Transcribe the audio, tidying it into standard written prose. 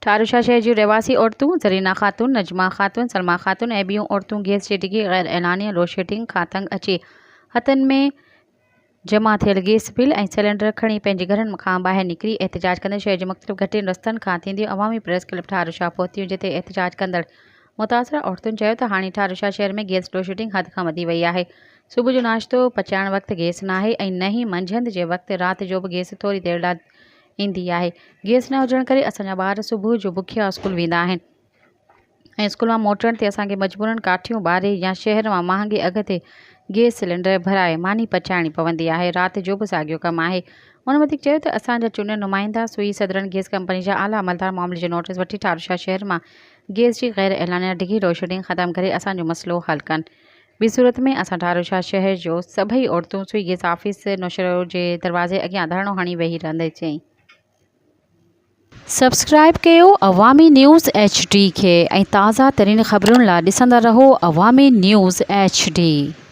ठारूशाह शहर जूं रहवासी औरतूं ज़रीना ख़ातून, नजमा ख़ातून, सलमा ख़ातून ऐं ॿियूं औरतूं गैस जे डिगी ग़ैर ऐलानिया लोड शेडिंग खां तंग अची हथनि में जमा थियल गैस बिल ऐं सिलेंडर खणी पंहिंजे घरनि खां ॿाहिरि निकिरी एहतिजाज कंदड़ शहर जे मुख़्तलिफ़ घटियुनि रस्तनि खां थींदियूं अवामी प्रेस क्लब ठारूशाह पहुतियूं, जिते एहतिजाज कंदड़ मुतासिरा औरतुनि चयो त हाणे ठारूशाह शहर में गैस लोड शेडिंग हद खां वधी वई आहे। सुबुह जो नाश्तो पचाइण वक़्तु गैस नाहे ऐं न ई मंझंदि जे वक़्तु राति जो बि गैस थोरी देरि लाइ ईंदी आहे। गैस न हुजण करे असांजा ॿार सुबुह जो बुखिया स्कूल वेंदा आहिनि ऐं स्कूल मां मोटण ते असांखे मजबूरन काठियूं ॿारे या शहर मां महांगे अघ ते गैस सिलेंडर भराए मानी पचाइणी पवंदी आहे। राति जो बि साॻियो कमु आहे। उन वधीक चयो त असांजा चूंडियल नुमाइंदा सुई सदरन गैस कंपनी जा आला अमलदार मामले जो नोटिस वठी ठारूशाह शहर मां गैस जी ग़ैर ऐलानिया डिगी लोड शेडिंग ख़तमु करे असांजो मसइलो हल कनि। ॿी सूरत में असां ठारूशाह शहर जो सभई औरतूं सुई गैस ऑफिस नौशरो जे दरवाज़े अॻियां धरणो हणी वेही रहंदे। सब्सक्राइब कयो अवामी न्यूज़ HD खे ऐं ताज़ा तरीन ख़बरुनि लाइ ॾिसंदा रहो अवामी न्यूज़ HD।